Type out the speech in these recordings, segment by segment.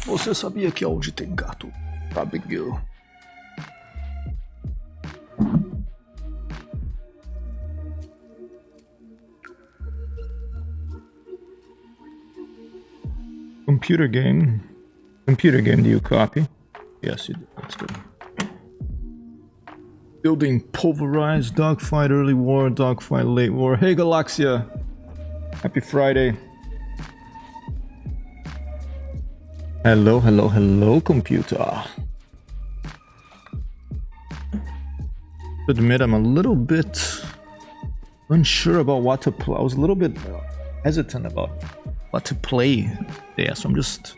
Você sabia que onde tem gato, Abigail? Computer game. Computer game, do you copy? Yes, you do. That's good. Building pulverized, dogfight early war, dogfight late war. Hey Galaxia! Happy Friday. Hello, hello, hello, computer. Admit I'm a little bit unsure about what to play. I was a little bit hesitant about what to play there, so I'm just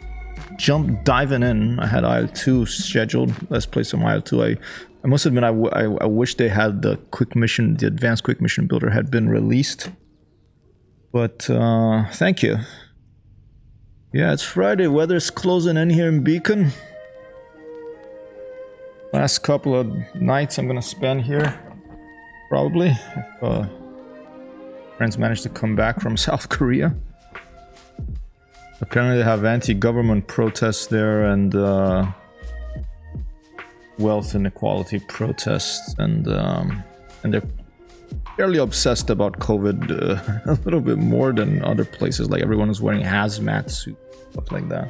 diving in. I had IL-2 scheduled. Let's play some IL-2. I must admit I wish they had the quick mission, the advanced quick mission builder had been released. But thank you. Yeah, it's Friday. Weather's closing in here in Beacon. Last couple of nights I'm gonna spend here, probably, if friends manage to come back from South Korea. Apparently they have anti-government protests there and wealth inequality protests, and they're fairly obsessed about COVID, a little bit more than other places. Like everyone is wearing hazmat suits, stuff like that.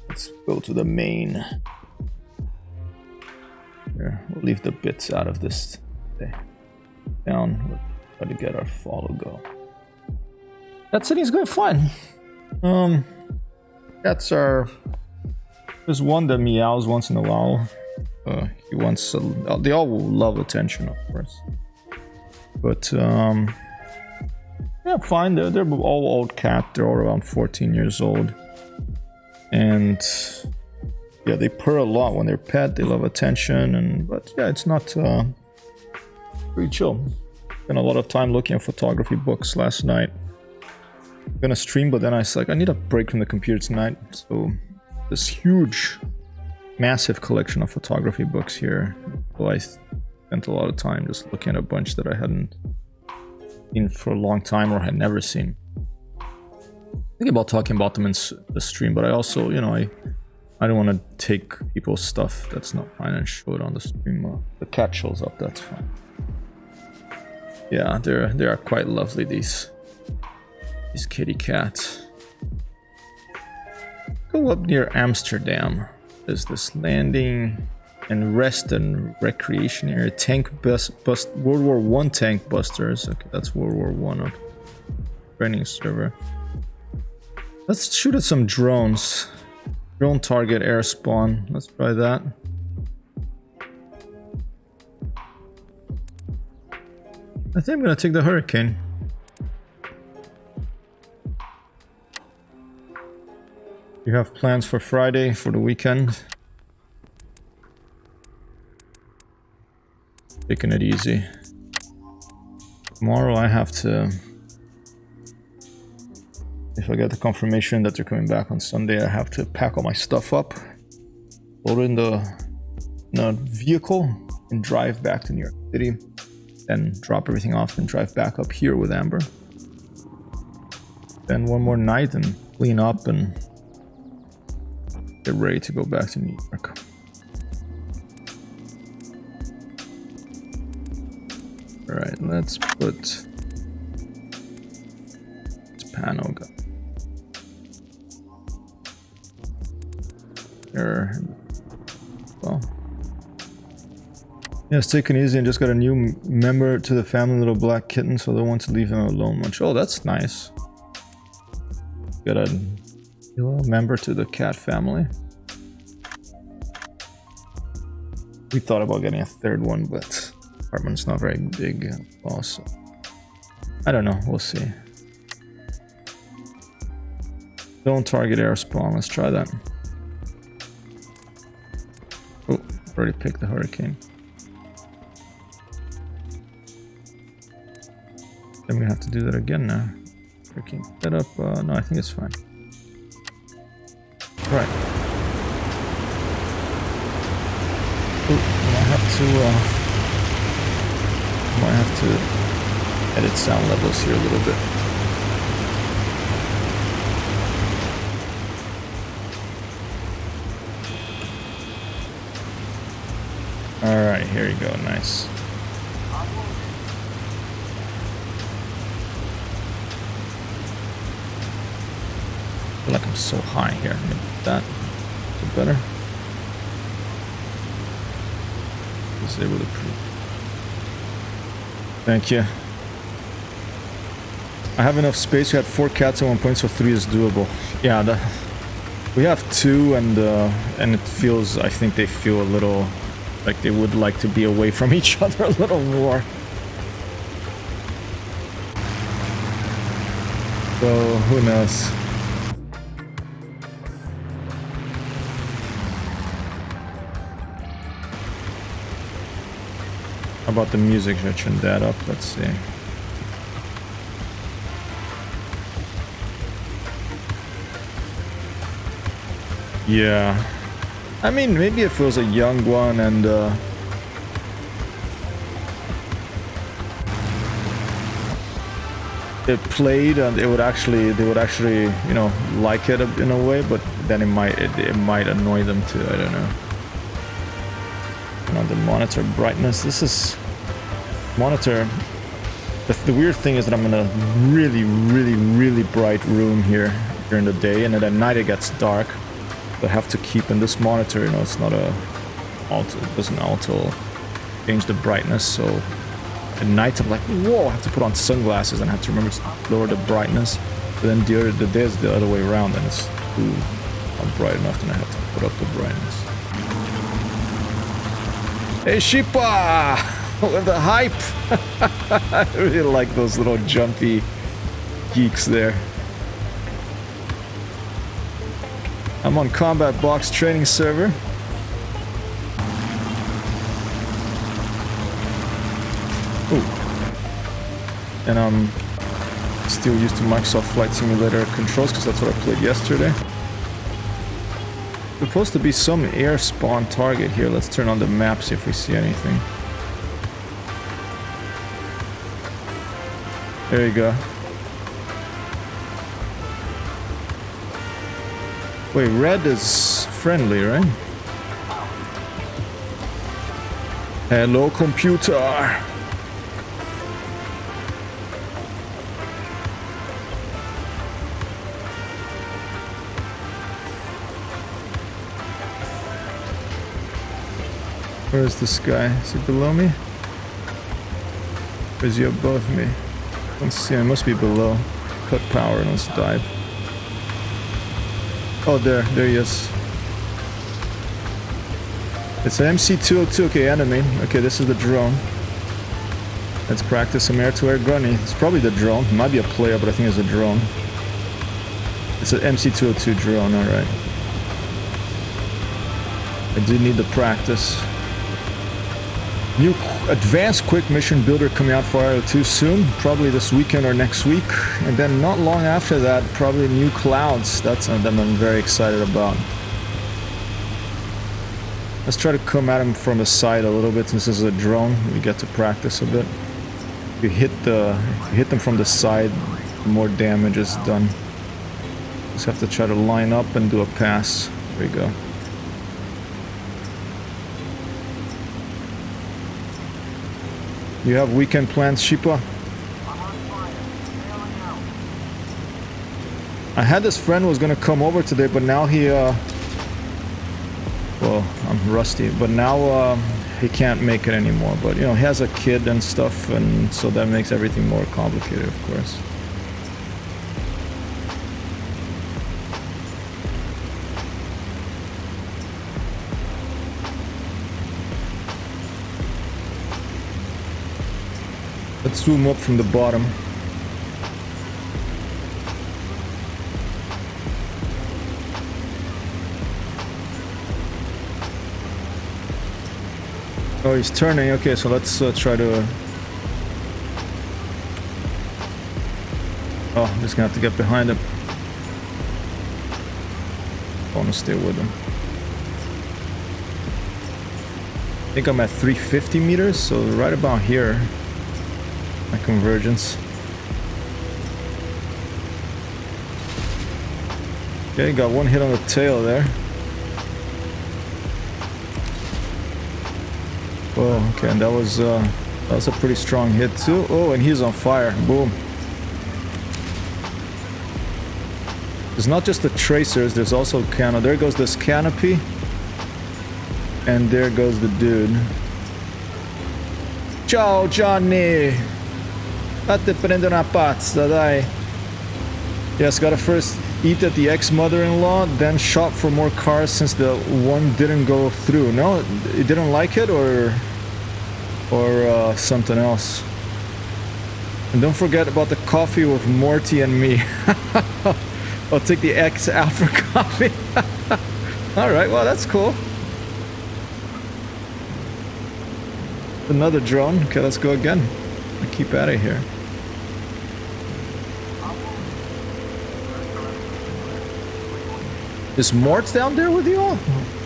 Let's go to the main. Here, we'll leave the bits out of this today. Down, we'll try to get our follow go. That city's going fine. Cats are. There's one that meows once in a while. He wants. They all love attention, of course. But yeah, fine. They're all old cat. They're all around 14 years old, and yeah, they purr a lot when they're pet. They love attention, but yeah, it's not pretty chill. Spent a lot of time looking at photography books last night. I'm gonna stream, but then I was like, I need a break from the computer tonight. So this huge, massive collection of photography books here. So I spent a lot of time just looking at a bunch that I hadn't seen for a long time or had never seen. Thinking about talking about them in the stream, but I also, you know, I don't want to take people's stuff that's not mine and show it on the stream. The cat shows up, that's fine. Yeah, they are quite lovely, these kitty cats. Go up near Amsterdam. There's this landing and rest and recreation area. Tank bust World War I tank busters. Okay, that's World War I. Okay. Training server. Let's shoot at some drones. Drone target air spawn. Let's try that. I think I'm gonna take the Hurricane. You have plans for Friday, for the weekend? Taking it easy. Tomorrow I have to... If I get the confirmation that they're coming back on Sunday, I have to pack all my stuff up, load it in the vehicle, and drive back to New York City. Then drop everything off and drive back up here with Amber. Then one more night and clean up and get ready to go back to New York. Alright, let's put this panel gun there. Well, yeah, it's taken easy and just got a new member to the family, little black kitten, so they don't want to leave him alone much. Oh, that's nice. Got a little member to the cat family. We thought about getting a third one, but the apartment's not very big also. I don't know, we'll see. Don't target air spawn, let's try that. Oh, already picked the Hurricane. Then we have to do that again now. Hurricane set up, no, I think it's fine. Right. Oh, might have to edit sound levels here a little bit. Alright, here you go, nice. I feel like I'm so high here. Maybe that. Is it better? Disable the pre. Thank you. I have enough space. We had 4 cats at one point, so 3 is doable. Yeah, we have 2, and it feels. I think they feel a little like they would like to be away from each other a little more. So who knows? How about the music? Should I turn that up? Let's see. Yeah. I mean, maybe if it was a young one and it played and they would actually, you know, like it in a way, but then it might annoy them too. I don't know. And on the monitor brightness, this is monitor. The weird thing is that I'm in a really bright room here during the day, and then at night it gets dark. I have to keep in this monitor, you know, it's not a auto, it doesn't auto change the brightness, so at night I'm like, whoa, I have to put on sunglasses and I have to remember to lower the brightness. But then the day is the other way around, and it's too not bright enough, and I have to put up the brightness. Hey Shipa! With the hype! I really like those little jumpy geeks there. I'm on Combat Box training server. Ooh. And I'm still used to Microsoft Flight Simulator controls because that's what I played yesterday. There's supposed to be some air spawn target here. Let's turn on the map, see if we see anything. There you go. Wait, red is friendly, right? Hello, computer. Where is this guy? Is he below me? Or is he above me? Let's see, I must be below. Cut power, let's dive. Oh, there he is. It's an MC-202, okay, enemy. Okay, this is the drone. Let's practice some air-to-air gunning. It's probably the drone. It might be a player, but I think it's a drone. It's an MC-202 drone, alright. I do need the practice. New advanced quick mission builder coming out for IL-2 soon, probably this weekend or next week, and then not long after that, probably new clouds. That's something I'm very excited about. Let's try to come at him from the side a little bit. Since this is a drone, we get to practice a bit. If you hit them from the side, more damage is done. Just have to try to line up and do a pass. There we go. You have weekend plans, Shipa? I had this friend who was gonna come over today, but now he, well, I'm rusty, but now he can't make it anymore. But, you know, he has a kid and stuff, and so that makes everything more complicated, of course. Let's zoom up from the bottom. Oh, he's turning. Okay, so let's try to... Oh, I'm just gonna have to get behind him. I want to stay with him. I think I'm at 350 meters, so right about here. My convergence. Okay, got one hit on the tail there. Oh, okay, and that was a pretty strong hit too. Oh, and he's on fire. Boom. It's not just the tracers, there's also canopy. There goes this canopy. And there goes the dude. Ciao, Johnny! Fate prendere una pazza, dai. Yes, gotta first eat at the ex-mother-in-law, then shop for more cars since the one didn't go through. No, it didn't like it, or something else. And don't forget about the coffee with Morty and me. I'll take the X out for coffee. Alright, well that's cool. Another drone. Okay, let's go again. I'll keep out of here. Is Mort down there with you all?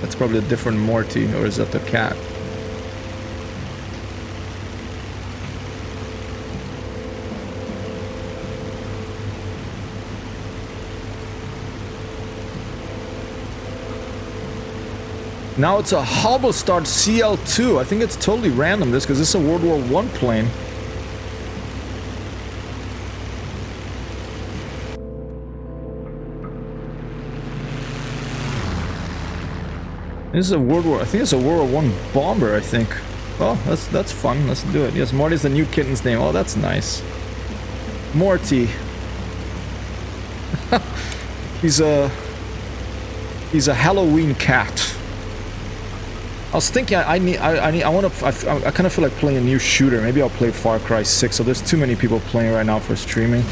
That's probably a different Morty, or is that the cat? Now it's a Halberstadt CL-2. I think it's totally random this, because it's a World War I plane. This is a World War... I think it's a World War I bomber, I think. Oh, that's fun. Let's do it. Yes, Morty's the new kitten's name. Oh, that's nice. Morty. He's a Halloween cat. I was thinking I kind of feel like playing a new shooter. Maybe I'll play Far Cry 6. So there's too many people playing right now for streaming.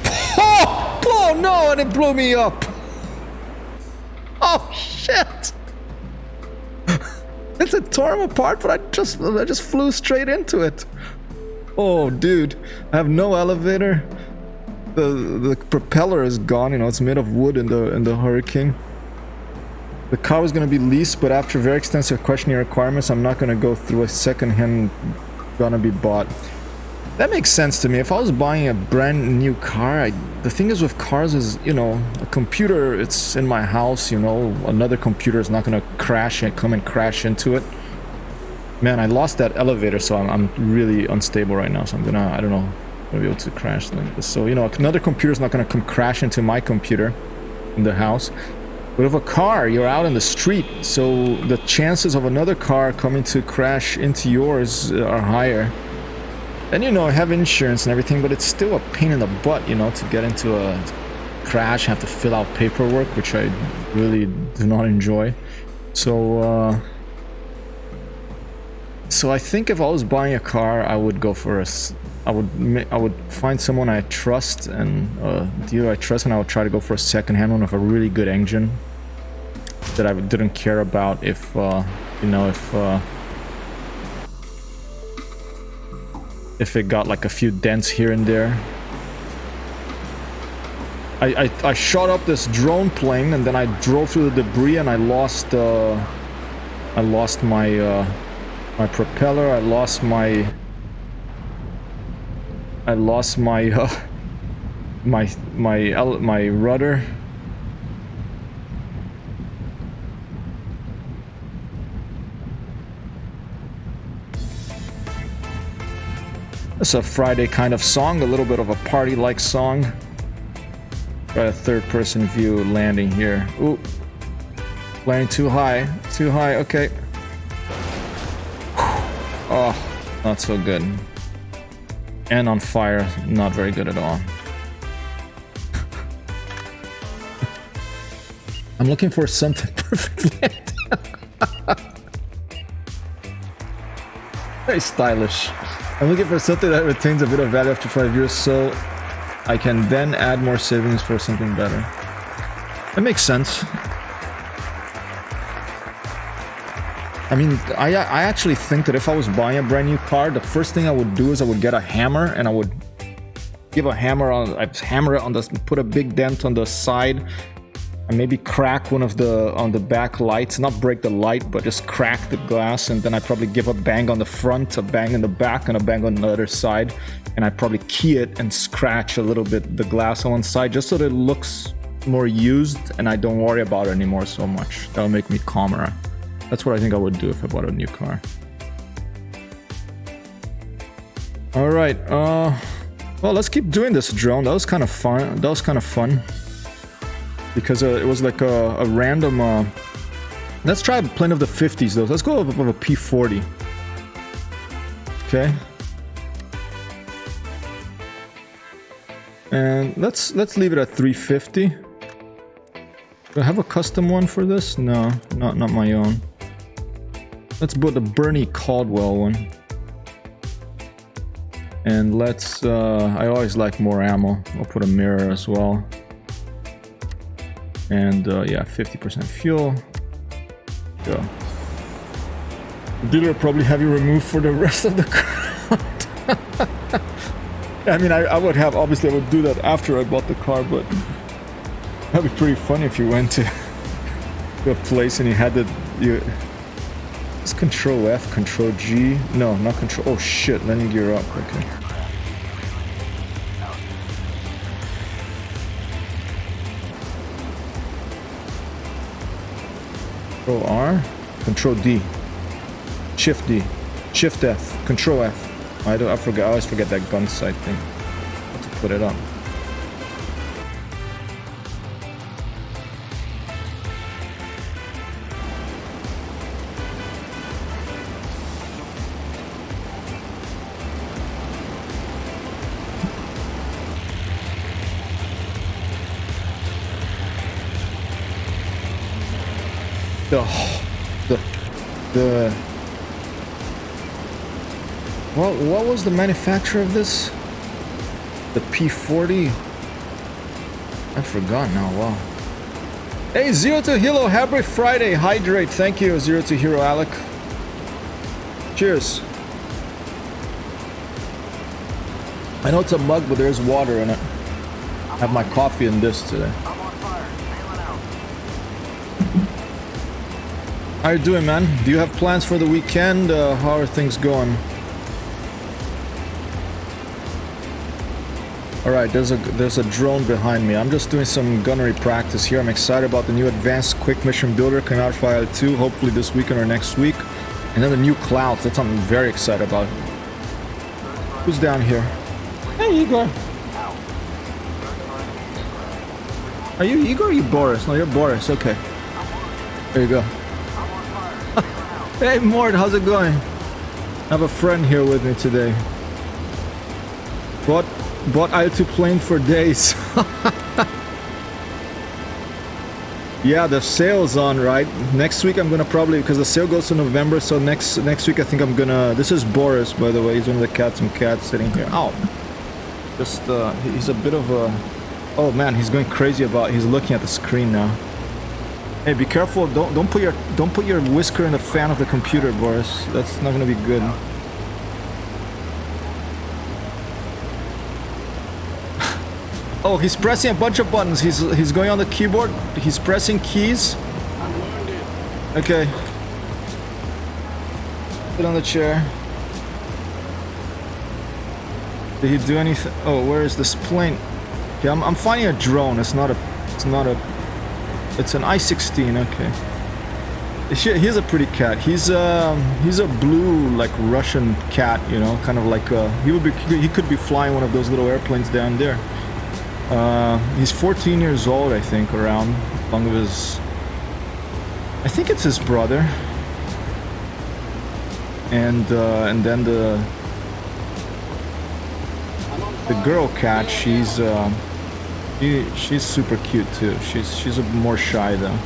Oh no, and it blew me up. Oh shit. It tore him apart, but I just flew straight into it. Oh dude, I have no elevator. The propeller is gone, you know, it's made of wood in the Hurricane. The car was going to be leased, but after very extensive questioning requirements, I'm not going to go through a second-hand gonna be bought. That makes sense to me. If I was buying a brand new car, the thing is with cars is, you know, a computer, it's in my house, you know, another computer is not going to crash and come and crash into it. Man, I lost that elevator, so I'm really unstable right now, so I'm gonna, I don't know, gonna be able to crash like this. So, you know, another computer is not going to come crash into my computer in the house. But with a car, you're out in the street, so the chances of another car coming to crash into yours are higher. And you know, I have insurance and everything, but it's still a pain in the butt, you know, to get into a crash, have to fill out paperwork, which I really do not enjoy. So I think if I was buying a car, I would go for I would find someone I trust and a dealer I trust, and I would try to go for a second-hand one with a really good engine that I didn't care about if you know, if it got like a few dents here and there. I shot up this drone plane and then I drove through the debris and I lost my my propeller. I lost my my rudder. It's a Friday kind of song, a little bit of a party-like song. Got a third-person view landing here. Ooh, landing too high, okay. Oh, not so good. And on fire, not very good at all. I'm looking for something perfect. Very stylish. I'm looking for something that retains a bit of value after 5 years, so I can then add more savings for something better. That makes sense. I mean, I actually think that if I was buying a brand new car, the first thing I would do is I would get a hammer and I would give a hammer on, I'd hammer it on the, put a big dent on the side, and maybe crack one of the on the back lights, not break the light, but just crack the glass, and then I'd probably give a bang on the front, a bang in the back, and a bang on the other side, and I'd probably key it and scratch a little bit the glass on one side, just so that it looks more used and I don't worry about it anymore so much. That'll make me calmer. That's what I think I would do if I bought a new car. All right. Well, let's keep doing this drone. That was kind of fun. Because it was like a random. Let's try playing of the 50s though. Let's go with a P40. Okay. And let's leave it at 350. Do I have a custom one for this? No, not my own. Let's put the Bernie Caldwell one. And let's, I always like more ammo. I'll put a mirror as well. And yeah, 50% fuel. Go. The dealer will probably have you removed for the rest of the car. I mean, I would have, obviously I would do that after I bought the car, but that'd be pretty funny if you went to a place and you had the, it's Control F, Control G, no, not Control, oh shit, landing gear up, okay. Control R, Control D, Shift D, Shift F, Control F. I always forget that gun sight thing. How to put it up. The what was the manufacturer of this? The P40? I forgot now, wow. Hey, Zero to Hero, happy Friday, hydrate, thank you, Zero to Hero, Alec. Cheers. I know it's a mug, but there's water in it. I have my coffee in this today. How you doing, man? Do you have plans for the weekend? How are things going? Alright, there's a drone behind me. I'm just doing some gunnery practice here. I'm excited about the new advanced quick mission builder coming out for IL-2, hopefully this weekend or next week. And then the new clouds, that's something I'm very excited about. Who's down here? Hey, Igor. Are you Igor or you Boris? No, you're Boris, okay. There you go. Hey Mort, how's it going? I have a friend here with me today. Bought IL-2 plane for days. Yeah, the sale's on, right? Next week I'm gonna probably, because the sale goes to November, so next week I think I'm gonna, this is Boris, by the way, he's one of the cats and cats sitting here. Ow! Just, he's a bit of a, oh man, he's going crazy he's looking at the screen now. Hey, be careful! Don't put your whisker in the fan of the computer, Boris. That's not gonna be good. Oh, he's pressing a bunch of buttons. He's going on the keyboard. He's pressing keys. Okay. Sit on the chair. Did he do anything? Oh, where is this plane? Okay, I'm finding a drone. It's an I-16, okay. He's a pretty cat. He's a blue, like Russian cat, you know, kind of like he could be flying one of those little airplanes down there. He's 14 years old, I think, around along with his. I think it's his brother. And then the girl cat, she's super cute too. She's a bit more shy though.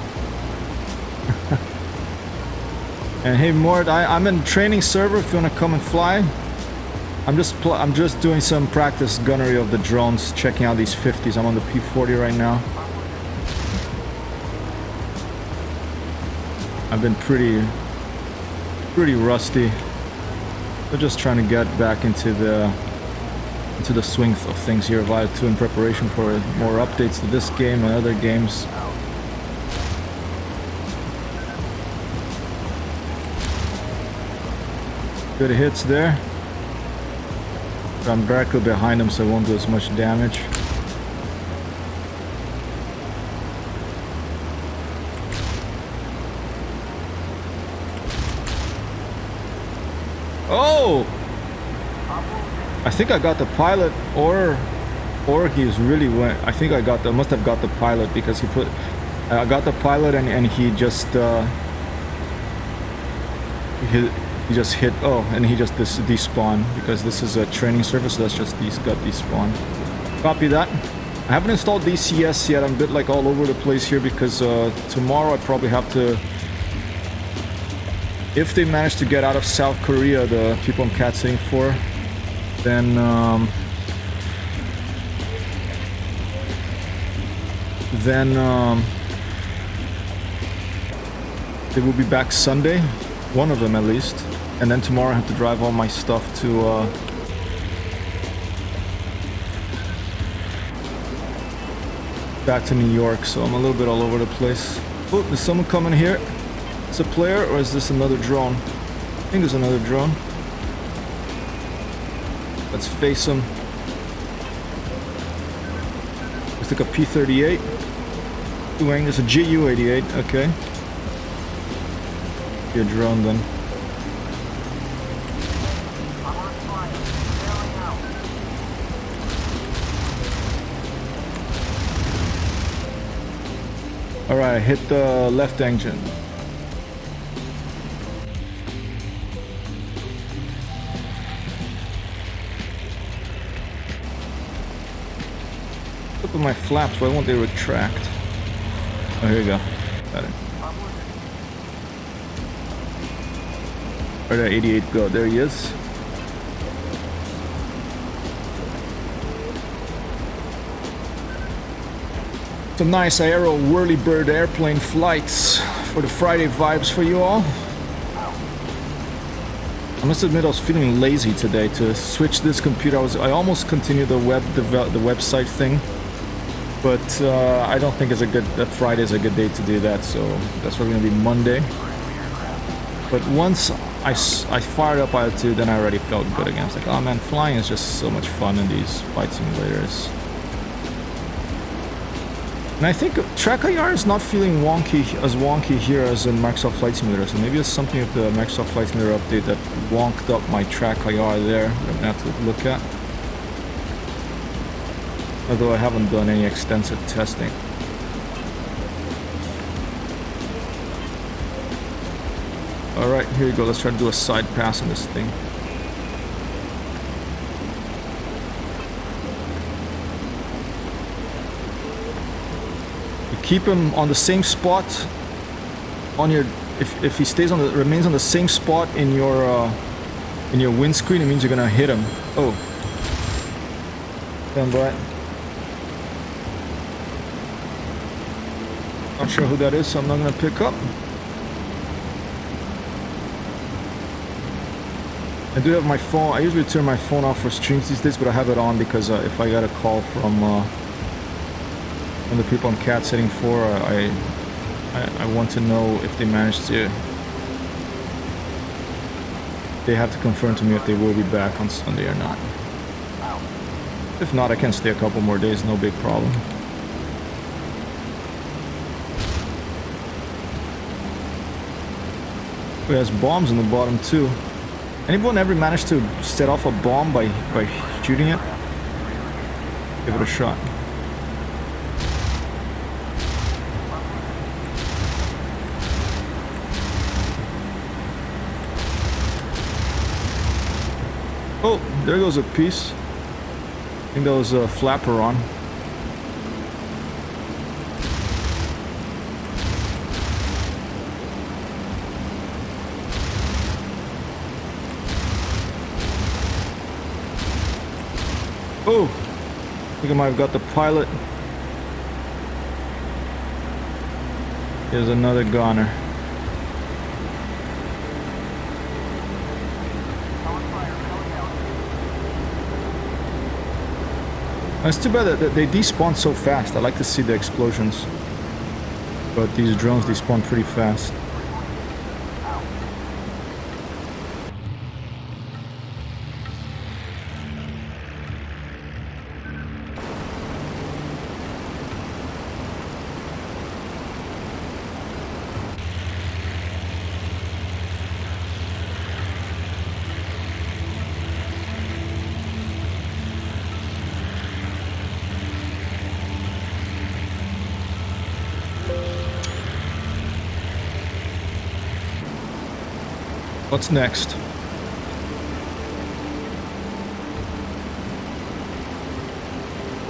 And hey Mort, I'm in training server if you want to come and fly. I'm just doing some practice gunnery of the drones, checking out these 50s. I'm on the P40 right now. I've been pretty rusty. We're just trying to get back into the swing of things here of IL-2 in preparation for more updates to this game and other games. Good hits there. I'm directly behind him, so I won't do as much damage. Oh! I think I got the pilot, or he's really went. I think I must have got the pilot, because he put. I got the pilot and he just he just hit. Oh, and he just despawned, because this is a training service. So that's just got despawned. Copy that. I haven't installed DCS yet. I'm a bit like all over the place here, because tomorrow I probably have to. If they manage to get out of South Korea, the people I'm cat sitting for, then they will be back Sunday, one of them at least, and then tomorrow I have to drive all my stuff to back to New York, so I'm a little bit all over the place. Oh, there's someone coming here. Is it a player, or is this another drone? I think there's another drone. Let's face him. Looks like a P-38. There's a GU-88, okay. Be a drone then. Alright, hit the left engine. Look at my flaps, why won't they retract? Oh, here you go. Got it. Where'd that 88 go? There he is. Some nice aero whirly-bird airplane flights for the Friday vibes for you all. I must admit I was feeling lazy today to switch this computer. I almost continued the website thing, but I don't think that Friday is a good day to do that, so that's probably gonna be Monday. But once I fired up IL-2, then I already felt good again. I was like, oh man, flying is just so much fun in these flight simulators. And I think track IR is not feeling as wonky here as in Microsoft Flight Simulator, so maybe it's something with the Microsoft Flight Simulator update that wonked up my track IR there. I'm gonna have to look at. Although I haven't done any extensive testing. Alright, here you go. Let's try to do a side pass on this thing. You keep him on the same spot on your... If he stays remains on the same spot in your windscreen, it means you're gonna hit him. Oh. Stand by. Not sure who that is, so I'm not gonna pick up. I do have my phone. I usually turn my phone off for streams these days, but I have it on because if I got a call from the people I'm cat sitting for, I want to know if they managed to. They have to confirm to me if they will be back on Sunday or not. If not, I can stay a couple more days, no big problem. It has bombs in the bottom too. Anyone ever managed to set off a bomb by shooting it? Give it a shot. Oh, there goes a piece. I think that was a flapper on. Oh, I think I might have got the pilot. Here's another goner. It's too bad that they despawn so fast. I like to see the explosions. But these drones despawn pretty fast. What's next?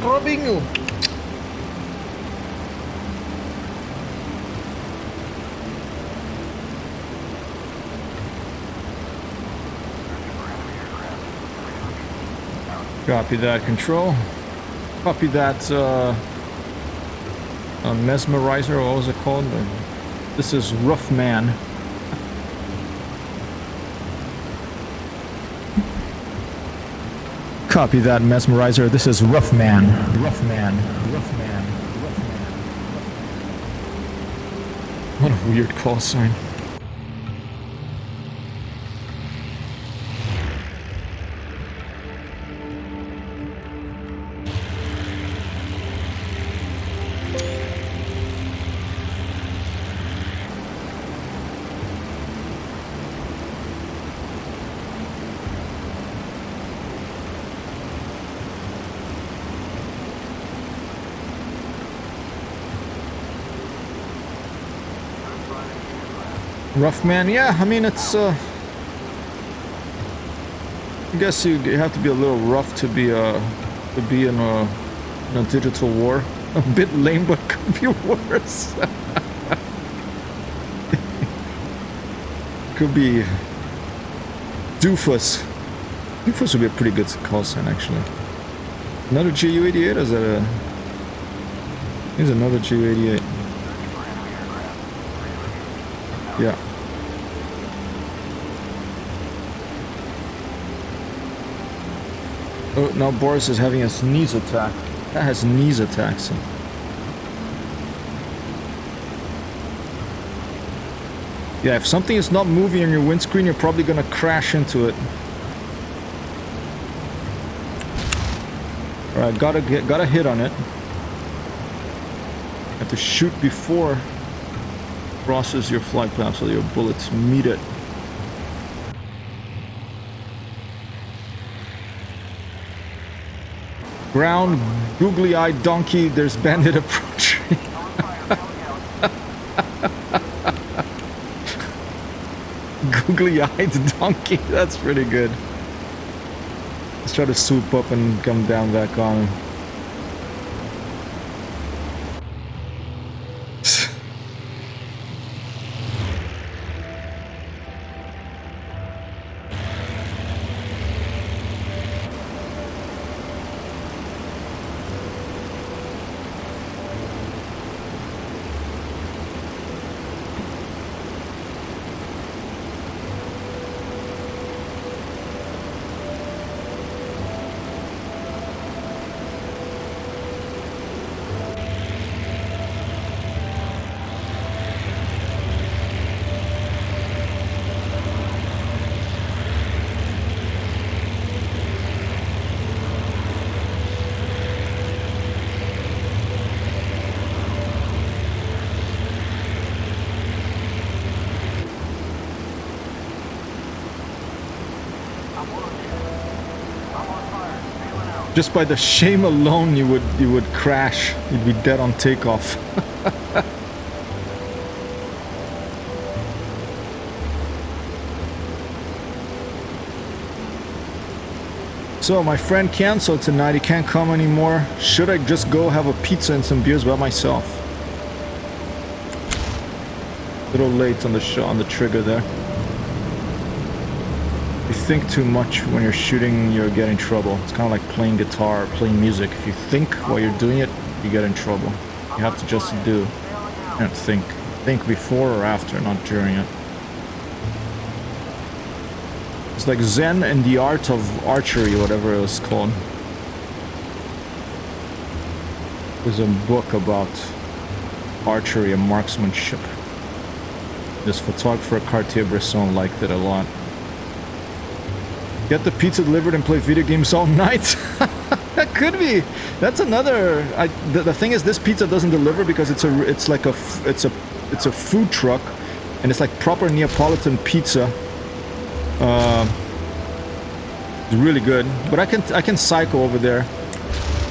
Robinho. Copy that, control. Copy that, mesmerizer, what was it called? This is Rough Man. Copy that, mesmerizer. This is Rough Man. Rough Man. Rough Man. Rough Man. What a weird call sign. Rough Man, yeah, I mean, it's, I guess you have to be a little rough to be in a digital war. A bit lame, but could be worse. Could be Doofus. Doofus would be a pretty good call sign, actually. Another GU-88, or is that a... Here's another GU-88. Yeah. Oh, now Boris is having a sneeze attack. That has sneeze attacks. Yeah, if something is not moving on your windscreen, you're probably gonna crash into it. Alright, got a hit on it. Have to shoot before crosses your flight path so your bullets meet it. Ground, googly-eyed donkey, there's bandit approach. Googly-eyed donkey, that's pretty good. Let's try to swoop up and come down back on him. Just by the shame alone, you would crash. You'd be dead on takeoff. So my friend canceled tonight. He can't come anymore. Should I just go have a pizza and some beers by myself? A little late on the trigger there. If you think too much when you're shooting, you'll get in trouble. It's kind of like playing guitar or playing music. If you think while you're doing it, you get in trouble. You have to just do and think. Think before or after, not during it. It's like Zen and the Art of Archery, whatever it was called. There's a book about archery and marksmanship. This photographer, Cartier-Bresson, liked it a lot. Get the pizza delivered and play video games all night? That could be. That's another. The thing is, this pizza doesn't deliver because it's a food truck, and it's like proper Neapolitan pizza. It's really good. But I can cycle over there.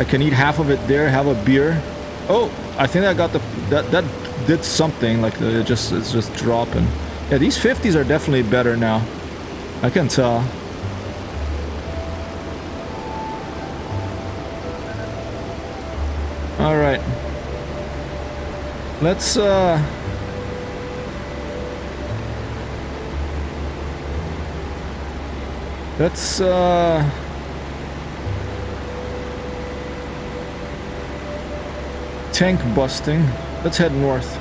I can eat half of it there, have a beer. Oh, I think I got that did something. Like it's just dropping. Yeah, these 50s are definitely better now. I can tell. All right. Let's tank busting. Let's head north.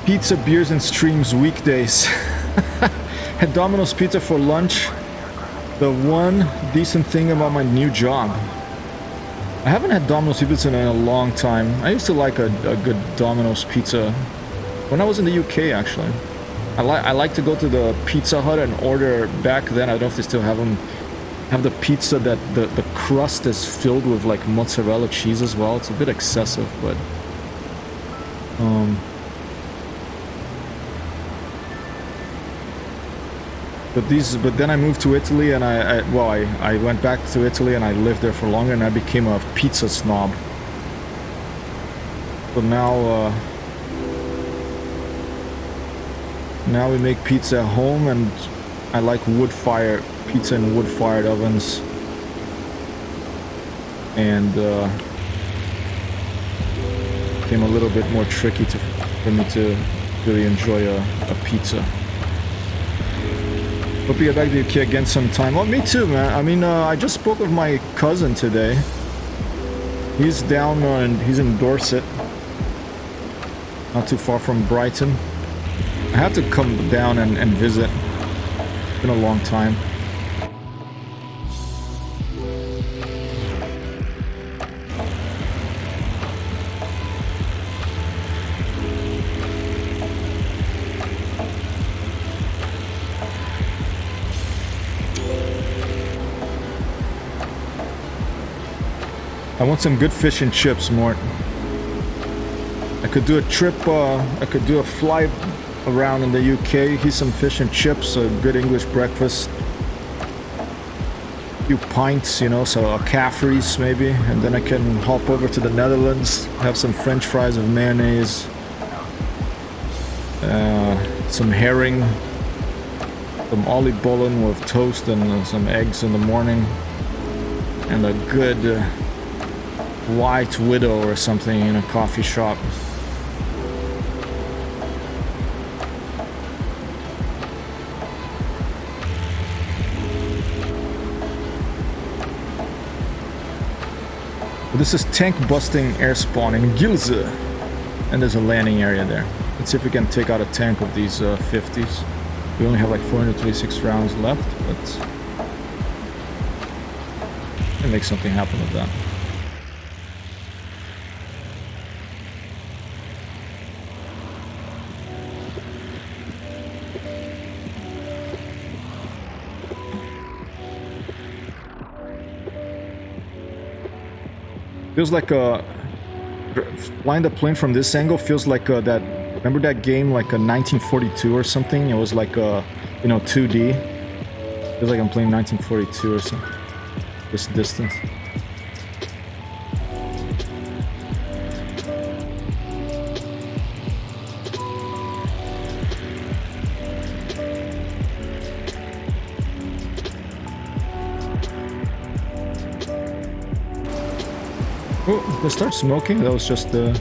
Pizza, beers, and streams weekdays. Had Domino's Pizza for lunch. The one decent thing about my new job. I haven't had Domino's Pizza in a long time. I used to like a good Domino's Pizza when I was in the UK, actually. I like to go to the Pizza Hut and order back then. I don't know if they still have them. Have the pizza that the crust is filled with like mozzarella cheese as well. It's a bit excessive, but but then I moved to Italy, and I went back to Italy and I lived there for longer, and I became a pizza snob. So now we make pizza at home, and I like pizza in wood-fired ovens, and became a little bit more tricky for me to really enjoy a pizza. Hope you get back to the UK again sometime. Oh, me too, man. I mean, I just spoke with my cousin today. He's down he's in Dorset, not too far from Brighton. I have to come down and visit. It's been a long time. I want some good fish and chips, Mort. I could do a trip, I could do a fly around in the UK, eat some fish and chips, a good English breakfast, a few pints, you know, so a Caffrey's maybe, and then I can hop over to the Netherlands, have some French fries with mayonnaise, some herring, some oliebollen with toast and some eggs in the morning, and a good White Widow or something in a coffee shop. This is tank busting air spawn in Gilze, and there's a landing area there. Let's see if we can take out a tank of these 50s. We only have like 426 rounds left, but we can make something happen with that. Feels like flying the plane from this angle feels like that. Remember that game like a 1942 or something? It was like a 2D. Feels like I'm playing 1942 or something. This distance. Oh, they start smoking? That was just the...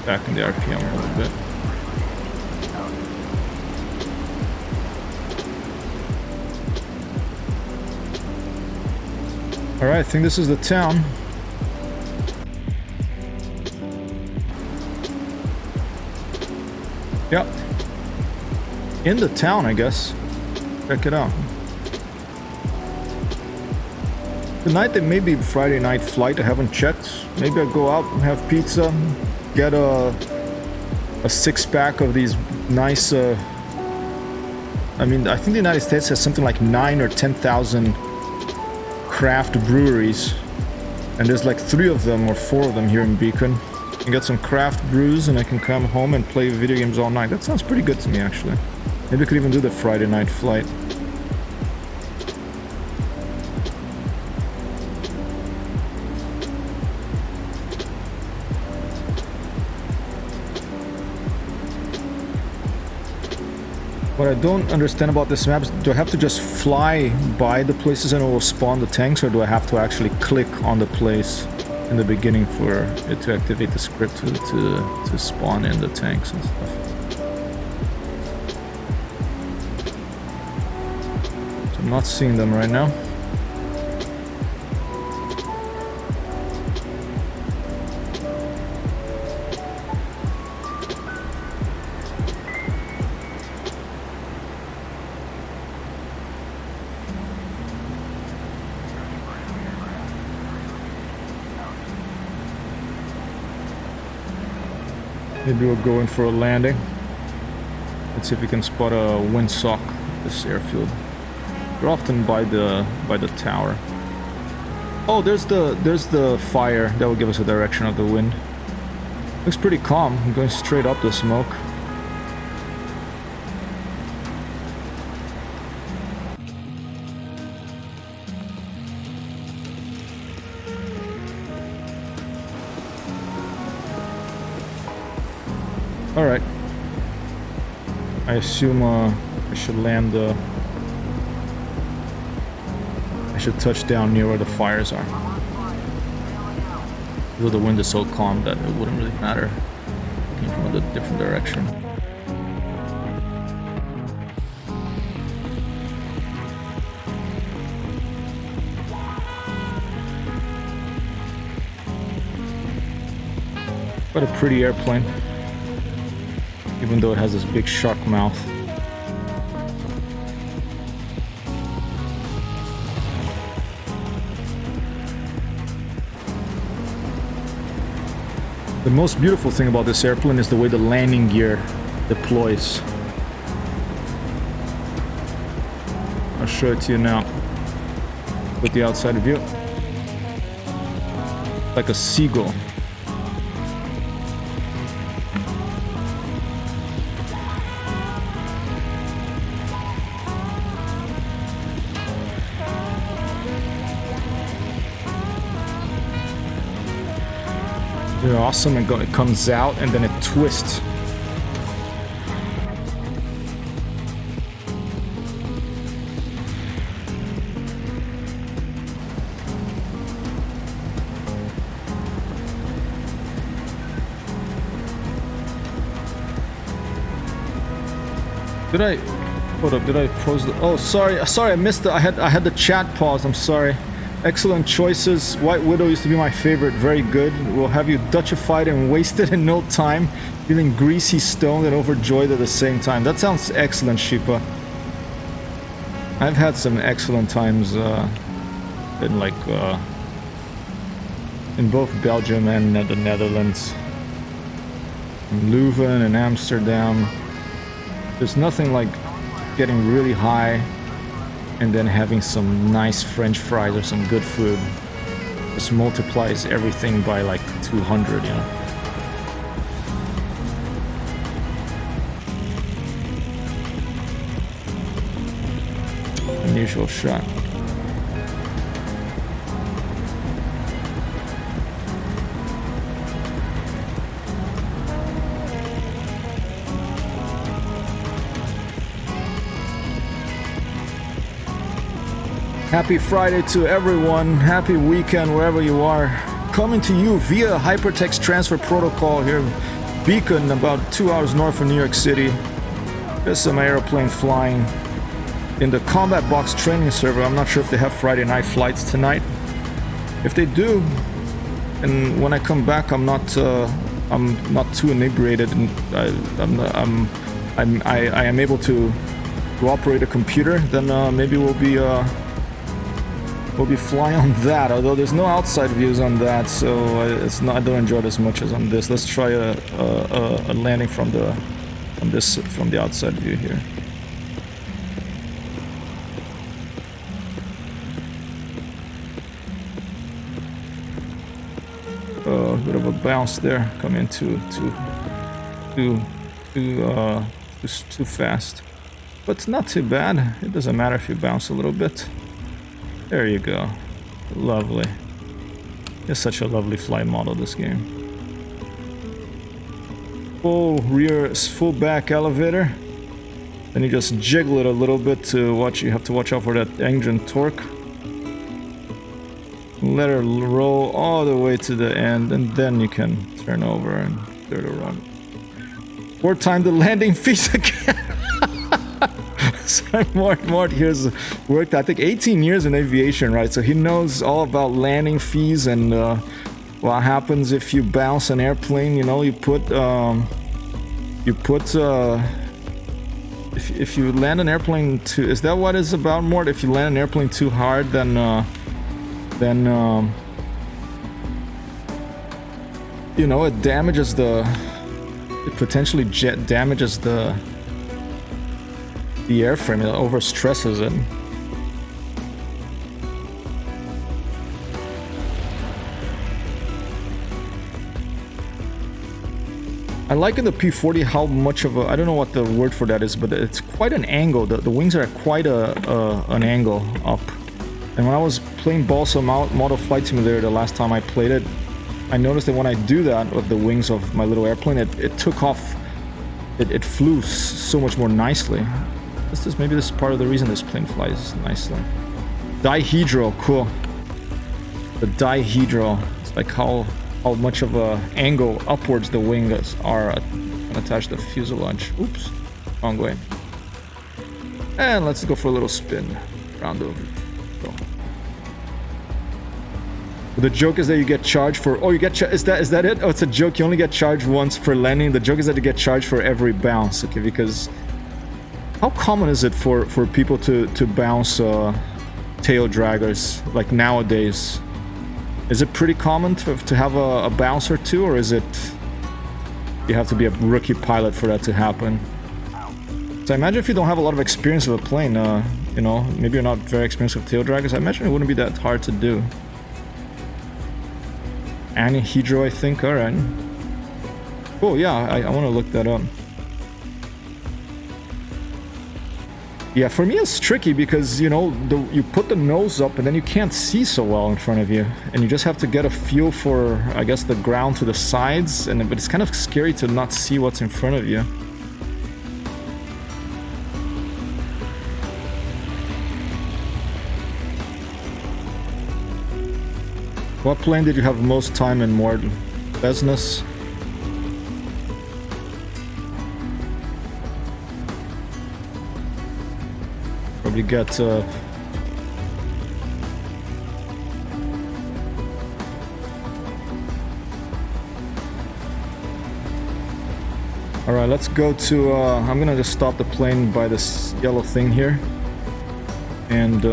back in the RPM a little bit. Alright, I think this is the town. Yep. In the town, I guess. Check it out. Tonight there may be a Friday night flight, I haven't checked. Maybe I'll go out and have pizza, get a six-pack of these nice... I mean, I think the United States has something like 9 or 10,000 craft breweries. And there's like 3 of them or 4 of them here in Beacon. I can get some craft brews and I can come home and play video games all night. That sounds pretty good to me, actually. Maybe I could even do the Friday night flight. What I don't understand about this map is, do I have to just fly by the places and it will spawn the tanks, or do I have to actually click on the place in the beginning for it to activate the script to spawn in the tanks and stuff? So I'm not seeing them right now. Maybe we'll go in for a landing. Let's see if we can spot a windsock at this airfield. They're often by the tower. Oh, there's the fire. That will give us a direction of the wind. Looks pretty calm. I'm going straight up the smoke. Alright. I assume I should land I should touch down near where the fires are. Though the wind is so calm that it wouldn't really matter. It came from a different direction. What a pretty airplane. Even though it has this big shark mouth. The most beautiful thing about this airplane is the way the landing gear deploys. I'll show it to you now with the outside view. Like a seagull. They're awesome, and it comes out and then it twists. Did I hold up? Did I pause the? Oh, sorry, I missed it. I had the chat paused. I'm sorry. Excellent choices. White Widow used to be my favorite. Very good. Will have you Dutchified and wasted in no time. Feeling greasy, stoned, and overjoyed at the same time. That sounds excellent, Sheepa. I've had some excellent times in in both Belgium and the Netherlands. In Leuven and Amsterdam. There's nothing like getting really high and then having some nice French fries or some good food. Just multiplies everything by like 200, you know. Unusual shot. Happy Friday to everyone. Happy weekend wherever you are. Coming to you via hypertext transfer protocol here in Beacon, about 2 hours north of New York City. There's some airplane flying in the Combat Box training server. I'm not sure if they have Friday night flights tonight. If they do, and when I come back, I'm not too inebriated, and I am able to operate a computer. Then maybe we'll be flying on that, although there's no outside views on that, so I don't enjoy it as much as on this. Let's try a landing from the outside view here. A bit of a bounce there, coming too fast, but not too bad. It doesn't matter if you bounce a little bit. There you go. Lovely. It's such a lovely flight model, this game. Full back elevator. Then you just jiggle it a little bit to watch. You have to watch out for that engine torque. Let her roll all the way to the end, and then you can turn over and clear the run. 4 times the landing fees again. So Mort here's worked, I think, 18 years in aviation, right? So he knows all about landing fees and what happens if you bounce an airplane. You know, if you land an airplane too, is that what it's about, Mort? If you land an airplane too hard, then you know, it damages it potentially damages the airframe. It overstresses it. I like in the P40 how much of a, I don't know what the word for that is, but it's quite an angle. The wings are at quite an angle up. And when I was playing Balsa Model Flight Simulator the last time I played it, I noticed that when I do that with the wings of my little airplane, it took off, it flew so much more nicely. Maybe this is part of the reason this plane flies nicely. Dihedral, cool. The dihedral, it's like how much of a angle upwards the wings are attached to the fuselage. Oops, wrong way. And let's go for a little spin. Round over. Go. The joke is that you get charged for. Oh, you get is that it? Oh, it's a joke. You only get charged once per landing. The joke is that you get charged for every bounce. Okay, because how common is it for people to bounce tail draggers like nowadays? Is it pretty common to have a bounce or two, or is it you have to be a rookie pilot for that to happen? So I imagine if you don't have a lot of experience with a plane, you know, maybe you're not very experienced with tail draggers, I imagine it wouldn't be that hard to do. Anhydro, I think. Alright. Oh yeah, I want to look that up. Yeah, for me it's tricky because, you know, you put the nose up and then you can't see so well in front of you. And you just have to get a feel for, I guess, the ground to the sides. But it's kind of scary to not see what's in front of you. What plane did you have most time in, Mort? Business? Probably get Alright, let's go to I'm gonna just stop the plane by this yellow thing here. And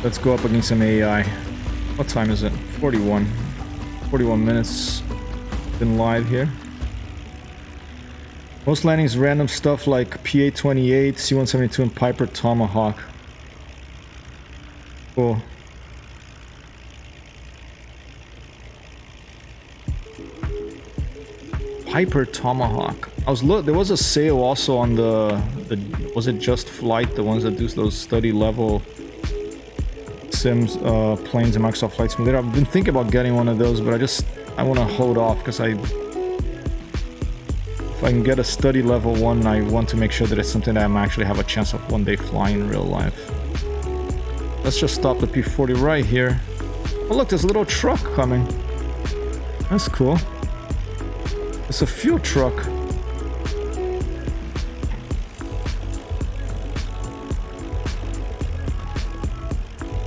let's go up against some AI. What time is it? 41 minutes. Been live here. Most landings random stuff like PA-28, C-172, and Piper Tomahawk. Cool. Piper Tomahawk. There was a sale also on the was it Just Flight, the ones that do those study level sims planes in Microsoft Flight Simulator. I've been thinking about getting one of those, but I want to hold off because if I can get a study level one, I want to make sure that it's something that I'm actually have a chance of one day flying in real life. Let's just stop the P40 right here. Oh look, there's a little truck coming. That's cool. It's a fuel truck.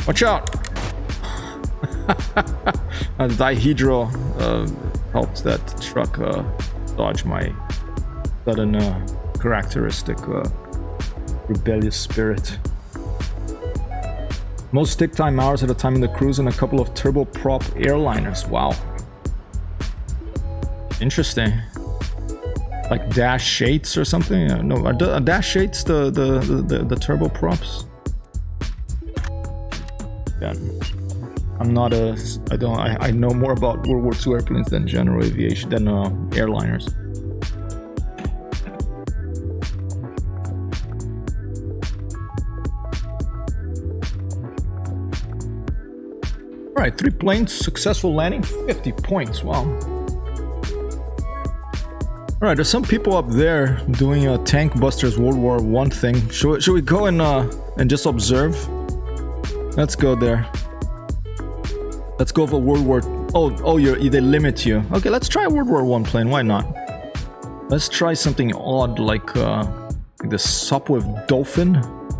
Watch out! The dihedral helps that truck dodge my sudden characteristic rebellious spirit. Most stick time hours at a time in the cruise and a couple of turboprop airliners. Wow. Interesting. Like Dash 8s or something? No, are Dash 8s the turboprops? Yeah. I'm not a... I know more about World War II airplanes than general aviation, than airliners. Alright, 3 planes, successful landing, 50 points, wow. Alright, there's some people up there doing a Tank Busters World War I thing. Should we go and just observe? Let's go there. Let's go for World War... Oh, they limit you. Okay, let's try World War I plane, why not? Let's try something odd like the Sopwith Dolphin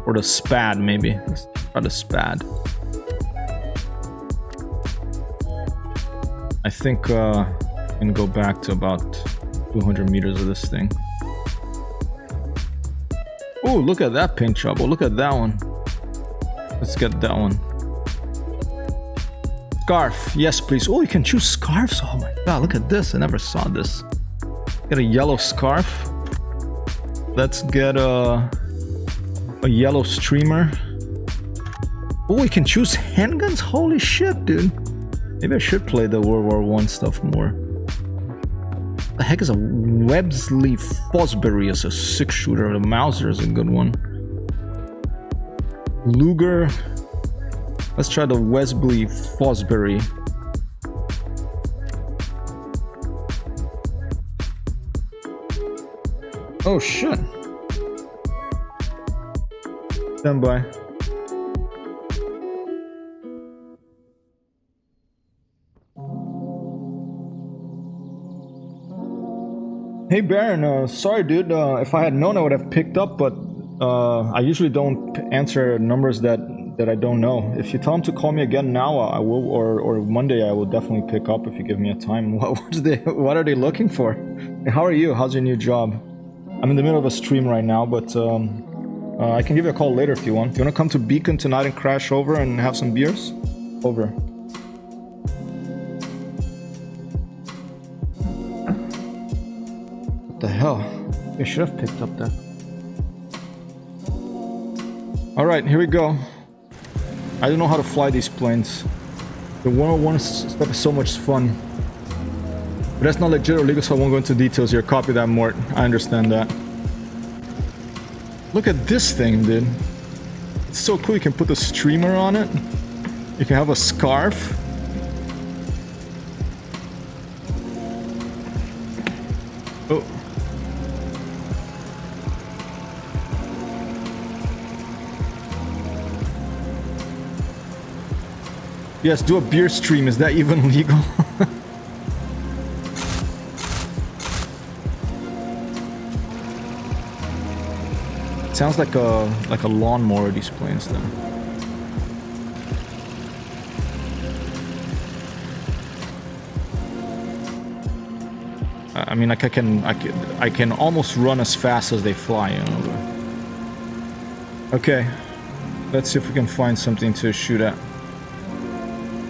or the Spad maybe. Let's try the Spad. I think I can go back to about 200 meters of this thing. Oh, look at that paint job. Oh, look at that one. Let's get that one. Scarf. Yes, please. Oh, you can choose scarves. Oh my god, look at this. I never saw this. Get a yellow scarf. Let's get a yellow streamer. Oh, you can choose handguns? Holy shit, dude. Maybe I should play the World War I stuff more. The heck is a Websley Fosbury as a 6-shooter? The Mauser is a good one. Luger. Let's try the Wesley Fosbury. Oh shit. Stand by. Hey Baron, sorry dude, if I had known I would have picked up, but I usually don't answer numbers that I don't know. If you tell him to call me again now, I will, or Monday I will definitely pick up if you give me a time. What are they looking for? Hey, how are you? How's your new job? I'm in the middle of a stream right now, but I can give you a call later if you want. Do you want to come to Beacon tonight and crash over and have some beers? Over. What the hell? I should have picked up that. Alright, here we go. I don't know how to fly these planes. The 101 stuff is so much fun. But that's not legit or legal, so I won't go into details here. Copy that, Mort. I understand that. Look at this thing, dude. It's so cool. You can put the streamer on it. You can have a scarf. Oh. Yes, do a beer stream. Is that even legal? Sounds like a lawnmower, these planes then. I mean, like I can almost run as fast as they fly, you know. But... Okay, let's see if we can find something to shoot at.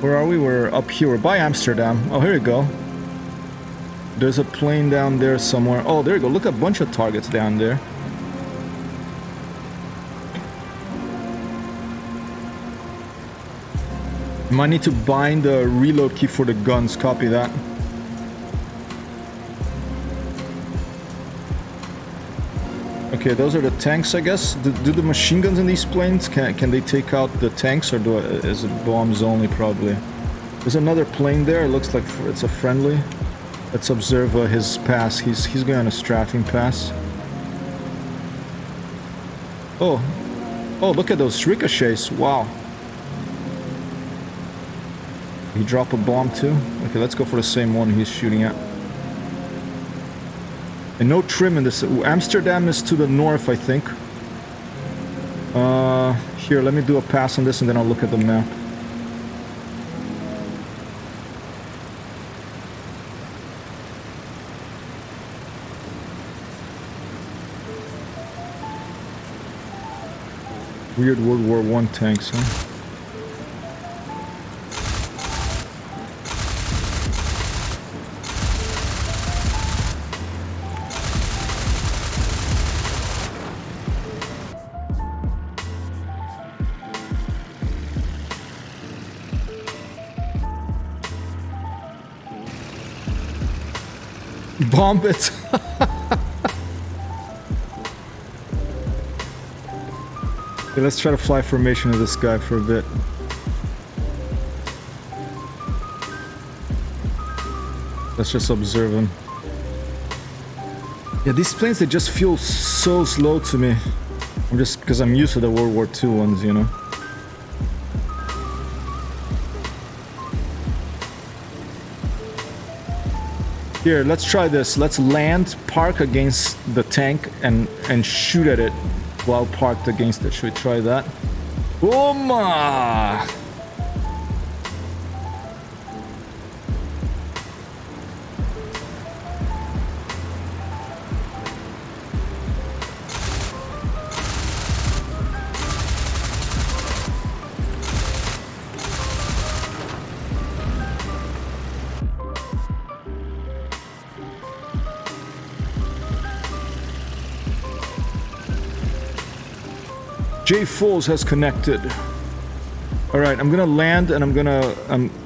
Where are we? We're up here. We're by Amsterdam. Oh, here we go. There's a plane down there somewhere. Oh, there you go. Look at a bunch of targets down there. Might need to bind the reload key for the guns. Copy that. Okay, those are the tanks, I guess. Do the machine guns in these planes, can they take out the tanks, or is it bombs only? Probably. There's another plane there. It looks like it's a friendly. Let's observe his pass. He's going on a strafing pass. Oh, look at those ricochets! Wow. He dropped a bomb too. Okay, let's go for the same one he's shooting at. And no trim in this. Amsterdam is to the north, I think. Here, let me do a pass on this and then I'll look at the map. Weird World War I tanks, huh? Bomb it. Okay, let's try to fly formation of this guy for a bit. Let's just observe him. Yeah, these planes, they just feel so slow to me. I'm just because I'm used to the World War II ones, you know. Here, let's try this. Let's land, park against the tank, and shoot at it while parked against it. Should we try that? Boom! J Fools has connected. All right, I'm gonna land and I'm gonna.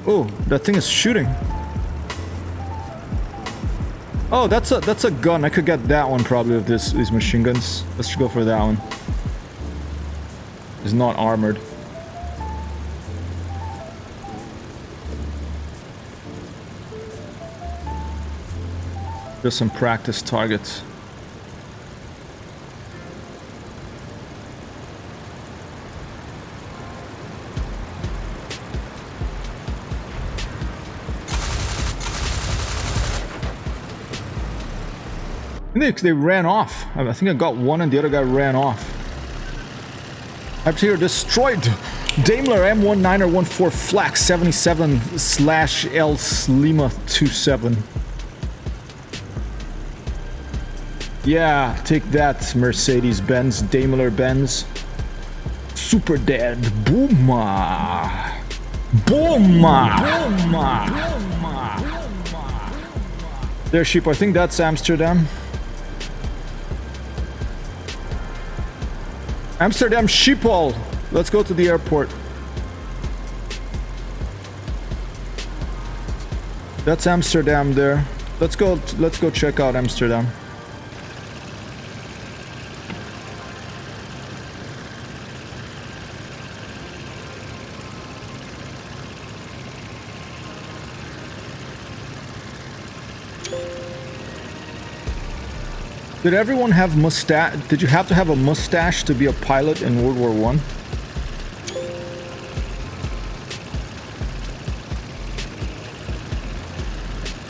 Oh, that thing is shooting. Oh, that's a gun. I could get that one probably with these machine guns. Let's go for that one. It's not armored. Just some practice targets. They ran off. I think I got one and the other guy ran off. Up here, destroyed. Daimler M19er14 Flak 77/L Slima 27. Yeah, take that, Mercedes-Benz, Daimler-Benz. Super dead. Booma. Booma. Booma. There, sheep. I think that's Amsterdam. Amsterdam Schiphol. Let's go to the airport. That's Amsterdam there. Let's go check out Amsterdam. Did everyone have mustache? Did you have to have a mustache to be a pilot in World War I?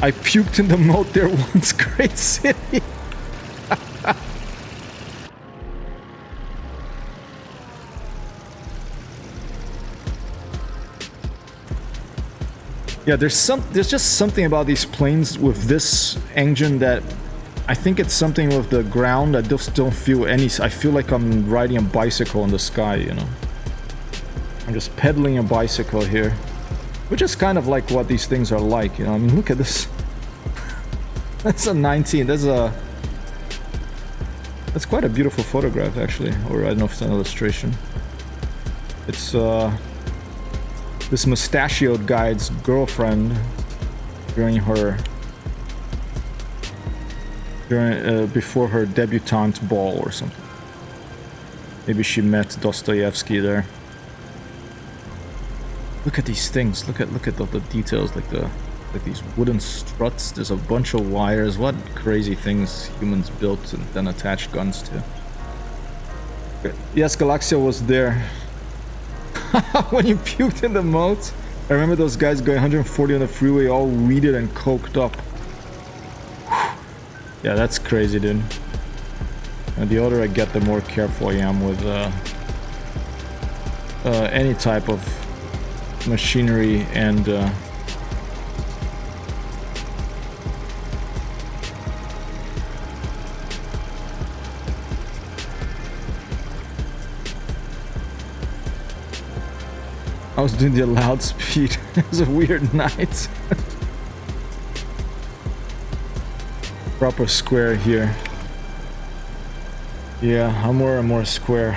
I puked in the moat there once. Great city. Yeah, there's just something about these planes with this engine that I think it's something with the ground. I just don't feel any. I feel like I'm riding a bicycle in the sky, you know. I'm just pedaling a bicycle here, which is kind of like what these things are like, you know. I mean, look at this. That's a 19. That's quite a beautiful photograph, actually, or I don't know if it's an illustration. It's this mustachioed guy's girlfriend during her. Before her debutante ball or something. Maybe she met Dostoevsky there. Look at these things. Look at the details, like these wooden struts. There's a bunch of wires. What crazy things humans built and then attached guns to. Yes, Galaxia was there. When you puked in the moat. I remember those guys going 140 on the freeway, all weeded and coked up. Yeah, that's crazy, dude. And the older I get, the more careful I am with any type of machinery and I was doing the allowed speed. It was a weird night. Proper square here. Yeah, I'm more and more square.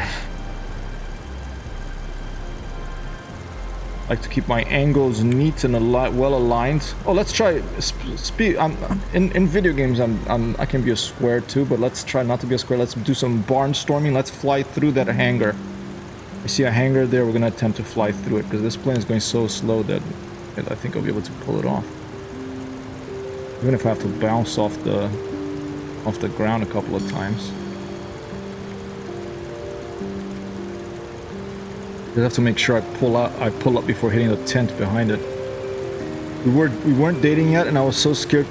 Like to keep my angles neat and well aligned. Oh, let's try speed. In video games, I can be a square too, but let's try not to be a square. Let's do some barnstorming. Let's fly through that hangar. We see a hangar there. We're gonna attempt to fly through it because this plane is going so slow that I think I'll be able to pull it off. Even if I have to bounce off off the ground a couple of times. I have to make sure I pull up before hitting the tent behind it. We weren't dating yet, and I was so scared.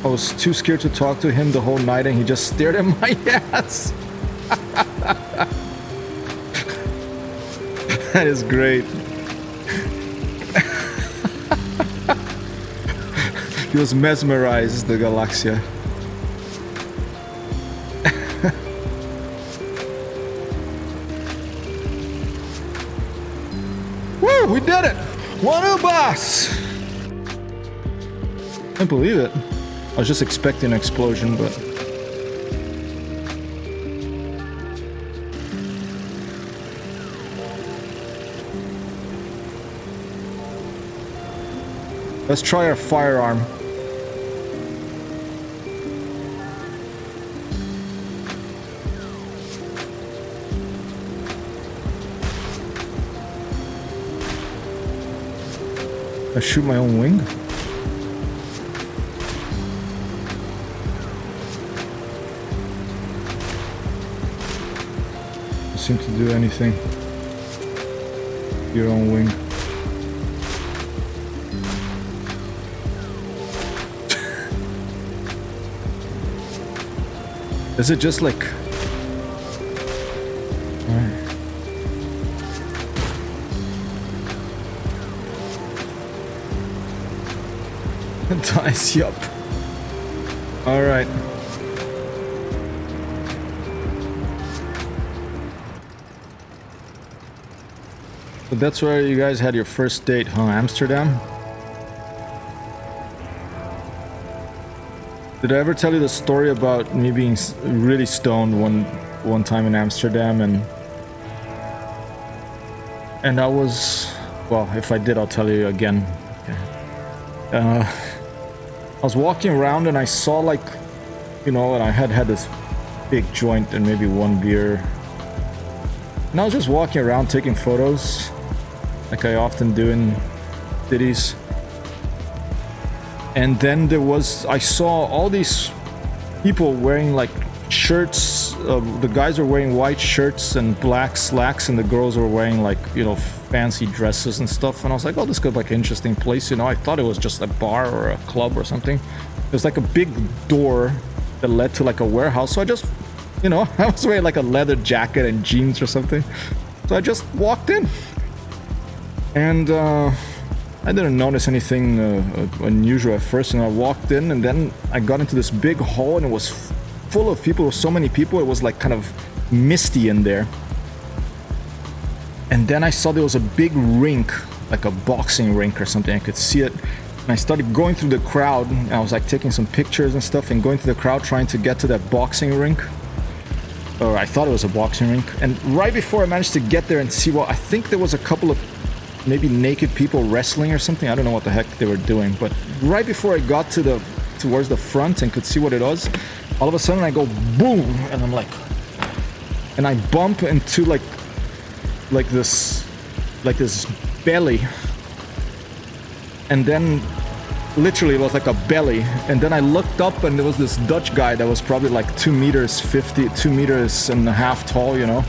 I was too scared to talk to him the whole night, and he just stared at my ass. That is great. He was mesmerized, the Galaxia. Woo! We did it! One new boss! Can't believe it. I was just expecting an explosion, but... Let's try our firearm. I shoot my own wing? Doesn't seem to do anything. Your own wing. Is it just like... Dice, yup. Alright. So that's where you guys had your first date, huh? Amsterdam? Did I ever tell you the story about me being really stoned one time in Amsterdam, and I was... Well, if I did, I'll tell you again. Okay. I was walking around and I saw, like, you know, and I had this big joint and maybe one beer. And I was just walking around taking photos, like I often do in cities. And then I saw all these people wearing, like, shirts. The guys were wearing white shirts and black slacks, and the girls were wearing, like, you know, fancy dresses and stuff. And I was like, oh, this could be like an interesting place, you know. I thought it was just a bar or a club or something. There's like a big door that led to like a warehouse. So I just, you know, I was wearing like a leather jacket and jeans or something. So I just walked in. And I didn't notice anything unusual at first. And I walked in, and then I got into this big hall, and it was full of people. There were so many people. It was like kind of misty in there. And then I saw there was a big rink, like a boxing rink or something. I could see it. And I started going through the crowd. And I was like taking some pictures and stuff and going through the crowd trying to get to that boxing rink. Or I thought it was a boxing rink. And right before I managed to get there and see what... I think there was a couple of maybe naked people wrestling or something. I don't know what the heck they were doing. But right before I got towards the front and could see what it was, all of a sudden I go boom. And I'm like... And I bump into like this belly, and then literally it was like a belly, and then I looked up and there was this Dutch guy that was probably like 2 meters and a half tall, you know,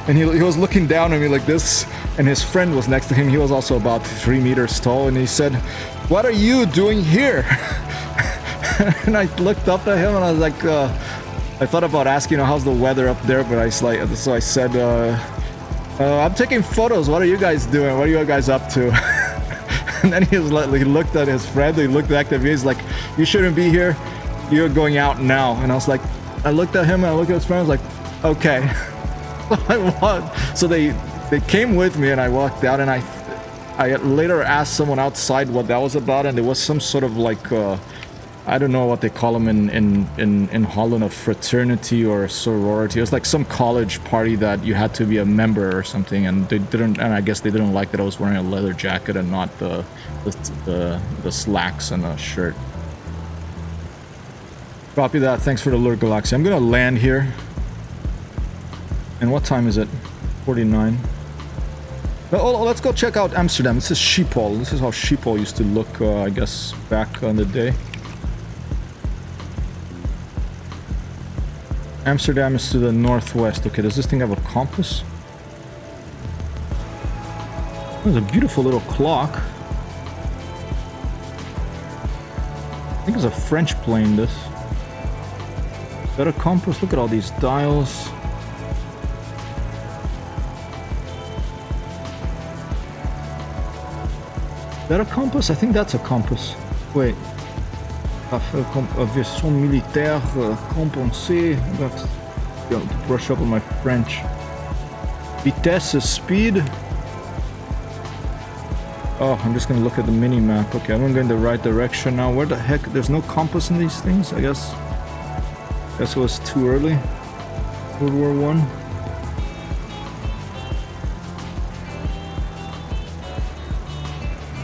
and he was looking down at me like this, and his friend was next to him. He was also about 3 meters tall, and he said, "What are you doing here?" And I looked up at him and I was like, I thought about asking, you know, how's the weather up there, but I said, I'm taking photos. What are you guys doing? What are you guys up to? And then he looked at his friend. He looked back at me. He's like, you shouldn't be here. You're going out now. And I was like, I looked at him and I looked at his friend. I was like, okay. So they came with me and I walked out, and I later asked someone outside what that was about, and there was some sort of like I don't know what they call them in Holland, a fraternity or a sorority. It was like some college party that you had to be a member or something, and I guess they didn't like that I was wearing a leather jacket and not the slacks and a shirt. Copy that. Thanks for the alert, Galaxy. I'm gonna land here. And what time is it? 49. Oh, let's go check out Amsterdam. This is Schiphol. This is how Schiphol used to look, I guess, back on the day. Amsterdam is to the northwest. Okay, does this thing have a compass? There's a beautiful little clock. I think it's a French plane, this. Is that a compass? Look at all these dials. Is that a compass? I think that's a compass. Wait. Aviation militaire compensée. Got to brush up on my French. Vitesse is speed. Oh, I'm just gonna look at the mini map. Okay, I'm gonna go in the right direction now. Where the heck? There's no compass in these things, I guess. Guess it was too early. World War I.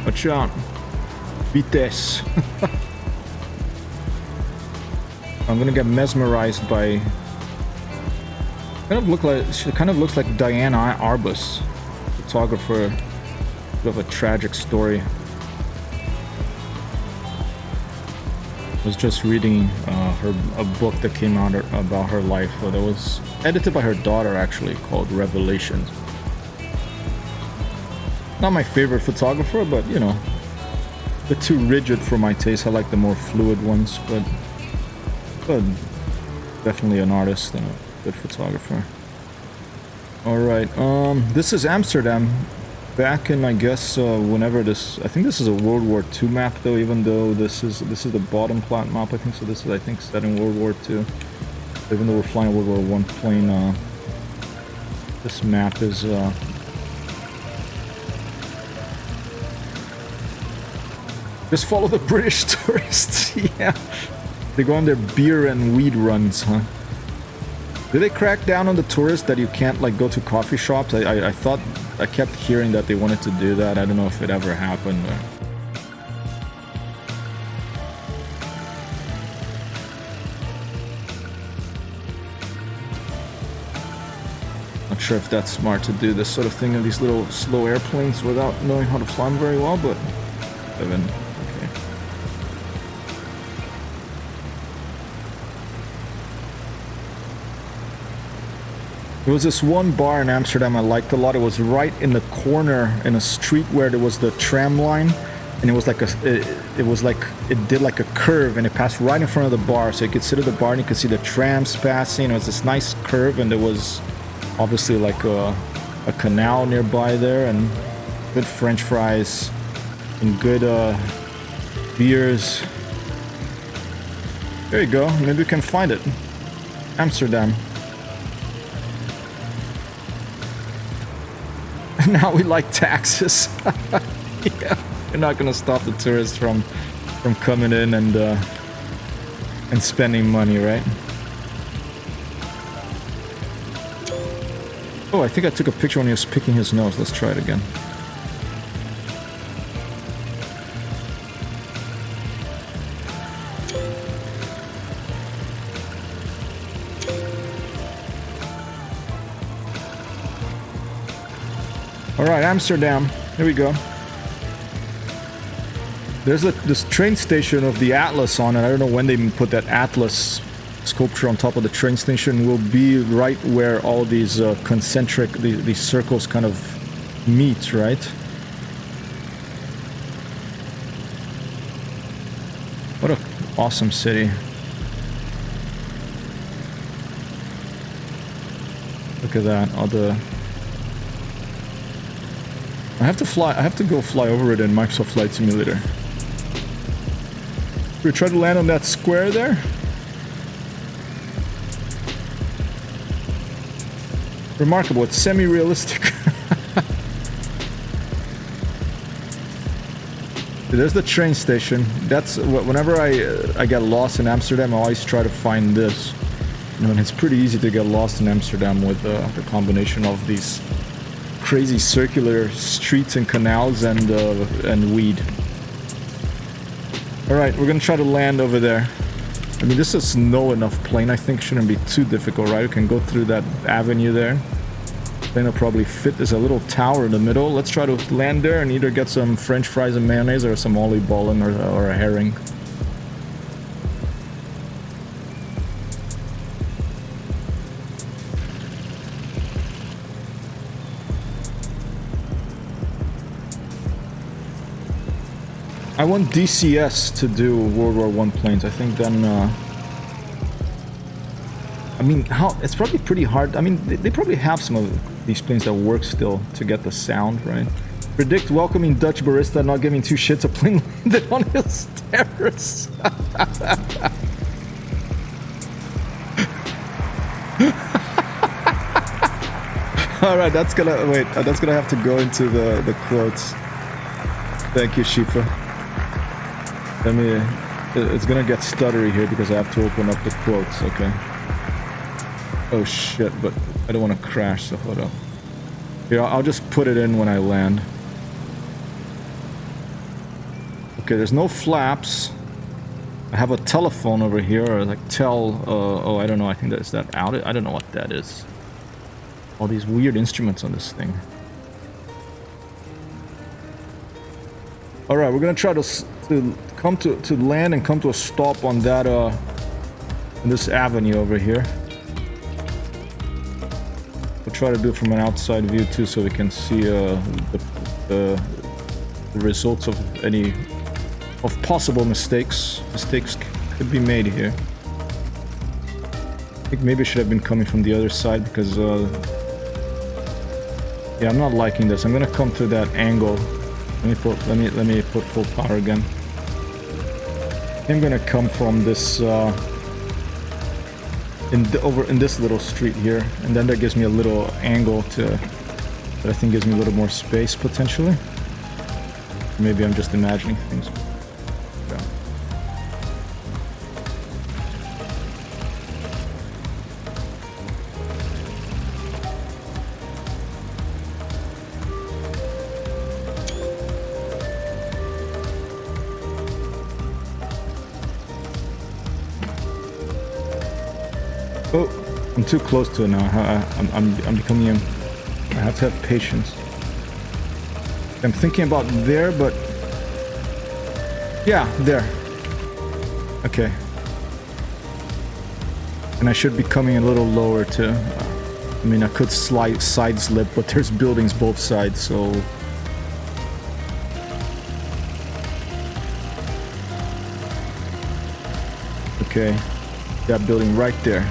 Watch out. Vitesse. I'm gonna get mesmerized by. She kind of looks like Diana Arbus, photographer. Of a tragic story. I was just reading a book that came out about her life that was edited by her daughter, actually, called Revelations. Not my favorite photographer, but you know, a bit too rigid for my taste. I like the more fluid ones, but definitely an artist and a good photographer. All right, this is Amsterdam. Back in, I guess, whenever this, I think this is a World War II map, though. Even though this is the bottom plat map, I think. So this is, I think, set in World War II. Even though we're flying a World War I plane, this map is. Just follow the British tourists. Yeah, they go on their beer and weed runs, huh? Did they crack down on the tourists that you can't like go to coffee shops? I thought. I kept hearing that they wanted to do that. I don't know if it ever happened. Not sure if that's smart to do this sort of thing in these little slow airplanes without knowing how to fly them very well, but okay. There was this one bar in Amsterdam I liked a lot. It was right in the corner in a street where there was the tram line, and it was like it did like a curve, and it passed right in front of the bar. So you could sit at the bar and you could see the trams passing. It was this nice curve, and there was obviously like a canal nearby there, and good French fries and good beers. There you go. Maybe we can find it. Amsterdam. Now we like taxes. Yeah, you're not gonna stop the tourists from coming in and spending money, right? Oh, I think I took a picture when he was picking his nose. Let's try it again. Alright, Amsterdam. Here we go. There's this train station of the Atlas on it. I don't know when they put that Atlas sculpture on top of the train station. Will be right where all these concentric, these circles kind of meet, right? What an awesome city. Look at that, all the... I have to go fly over it in Microsoft Flight Simulator. We try to land on that square there. Remarkable, it's semi-realistic. There's the train station. That's whenever I get lost in Amsterdam, I always try to find this. You know, and it's pretty easy to get lost in Amsterdam with the combination of these crazy circular streets and canals and weed. All right, we're gonna try to land over there. I mean, this is low enough plane. I think shouldn't be too difficult, right? We can go through that avenue there. Plane will probably fit. There's a little tower in the middle. Let's try to land there and either get some French fries and mayonnaise or some olive bowling or a herring. I want DCS to do World War I planes. I think then... I mean, it's probably pretty hard. I mean, they probably have some of these planes that work still to get the sound, right? Predict welcoming Dutch barista not giving two shits a plane landed on his terrace. Alright, that's gonna... Wait, that's gonna have to go into the quotes. Thank you, Shifa. Let me... It's gonna get stuttery here because I have to open up the quotes, okay? Oh shit, but I don't want to crash, so hold up. Here, I'll just put it in when I land. Okay, there's no flaps. I have a telephone over here, or like oh, I don't know, I think that's that out. I don't know what that is. All these weird instruments on this thing. Alright, we're gonna try to come to land and come to a stop on that, on this avenue over here. We'll try to do it from an outside view too, so we can see the results of any possible mistakes. Mistakes could be made here. I think maybe I should have been coming from the other side because yeah, I'm not liking this. I'm gonna come through that angle. Let me put full power again. I'm gonna come from this over in this little street here, and then that gives me a little angle that I think gives me a little more space potentially. Maybe I'm just imagining things. Yeah. Oh, I'm too close to it now. I'm becoming... I have to have patience. I'm thinking about there, but... Yeah, there. Okay. And I should be coming a little lower too. I mean, I could side slip, but there's buildings both sides, so... Okay. That building right there.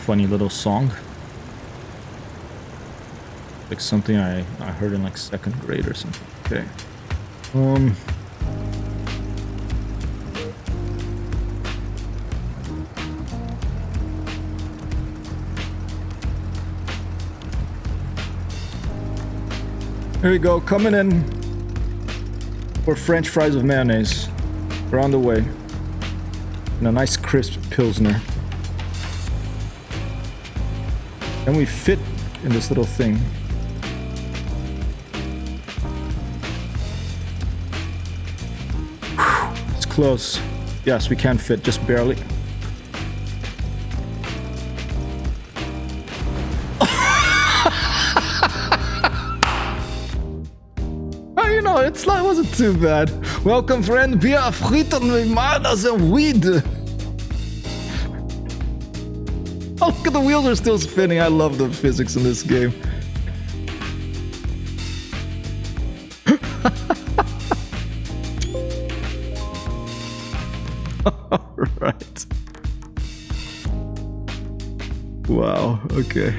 Funny little song, like something I heard in like 2nd grade or something. Okay. Here we go, coming in for French fries with mayonnaise. We're on the way. And a nice crisp Pilsner. And we fit in this little thing. It's close. Yes, we can fit, just barely. You know, it wasn't too bad. Welcome, friend. Wir frieten mal das weed. Oh, look at the wheels are still spinning. I love the physics in this game. Alright. Wow, okay.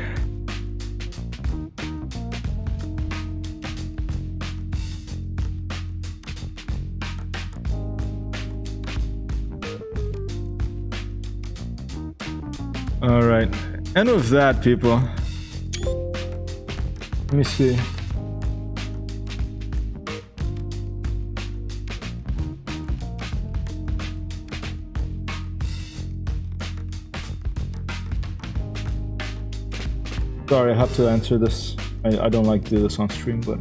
Alright, and with that, people, let me see. Sorry, I have to answer this. I don't like to do this on stream, but...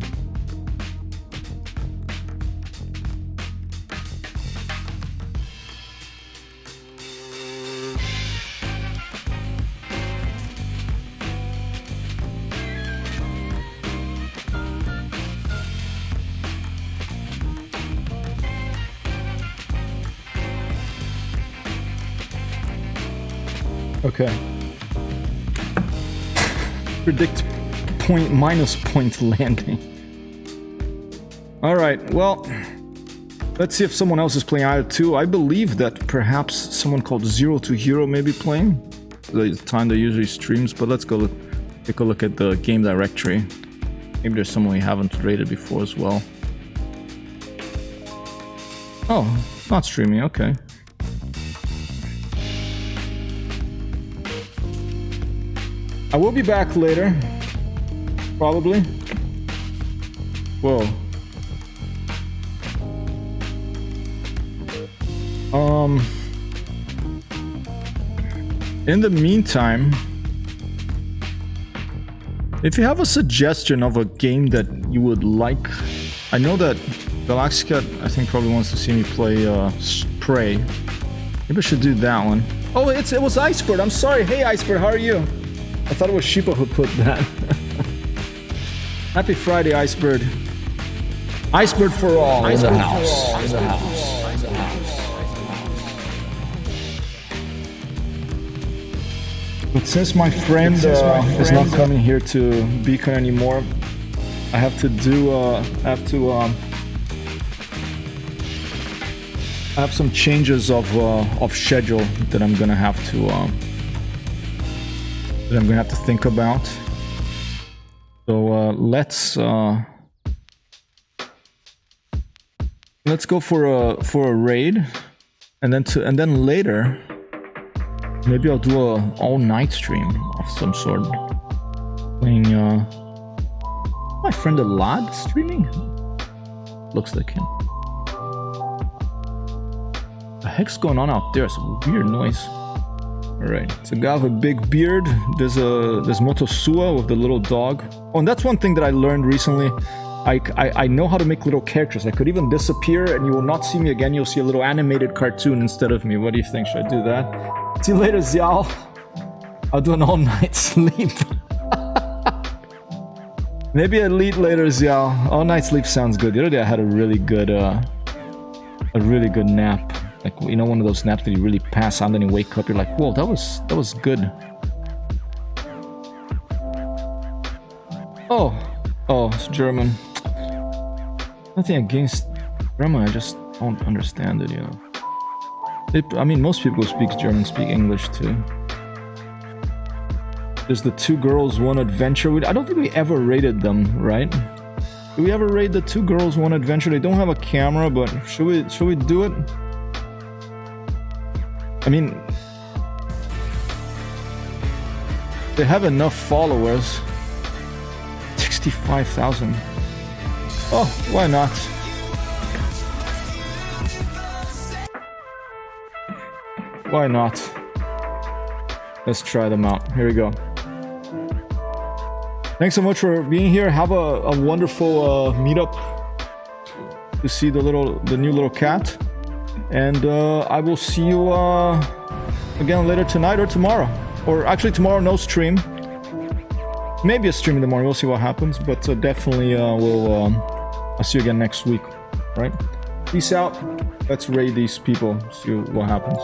Okay. predict minus point landing. Alright, well, let's see if someone else is playing IL-2. I believe that perhaps someone called Zero to Hero may be playing. The time they usually streams, but let's go take a look at the game directory. Maybe there's someone we haven't rated before as well. Oh, not streaming, okay. I will be back later. Probably. Whoa. In the meantime, if you have a suggestion of a game that you would like, I know that Galaxicat, I think, probably wants to see me play Prey. Maybe I should do that one. Oh, it was Icebird. I'm sorry. Hey, Icebird, how are you? I thought it was Sheepa who put that. Happy Friday, Icebird. Icebird for all in the house. But since my friend is not coming here to Beacon anymore, I have to do I have some changes of schedule that I'm gonna have to think about. So let's go for a raid, and then later maybe I'll do a all-night stream of some sort. Playing my friend Alad streaming? Looks like him. What the heck's going on out there? It's a weird noise. Alright, it's a guy with a big beard. There's Motosua with the little dog. Oh, and that's one thing that I learned recently. I know how to make little characters. I could even disappear and you will not see me again. You'll see a little animated cartoon instead of me. What do you think? Should I do that? See you later, Xiao. I'll do an all-night sleep. Maybe I'll eat later, Xiao. All-night sleep sounds good. The other day I had a really good nap. Like, you know, one of those naps that you really pass on, then you wake up, you're like, whoa, that was good. Oh, it's German. Nothing against German, I just don't understand it, you know. I mean, most people who speak German speak English too. There's the Two Girls, One Adventure. I don't think we ever rated them, right? Did we ever rate the Two Girls, One Adventure? They don't have a camera, but should we do it? I mean, they have enough followers. 65,000. Oh, why not? Why not? Let's try them out. Here we go. Thanks so much for being here. Have a wonderful meetup to see the new little cat. And I will see you again later tonight or tomorrow. Or actually tomorrow, no stream. Maybe a stream in the morning. We'll see what happens. But definitely I'll see you again next week. Right? Peace out. Let's raid these people. See what happens.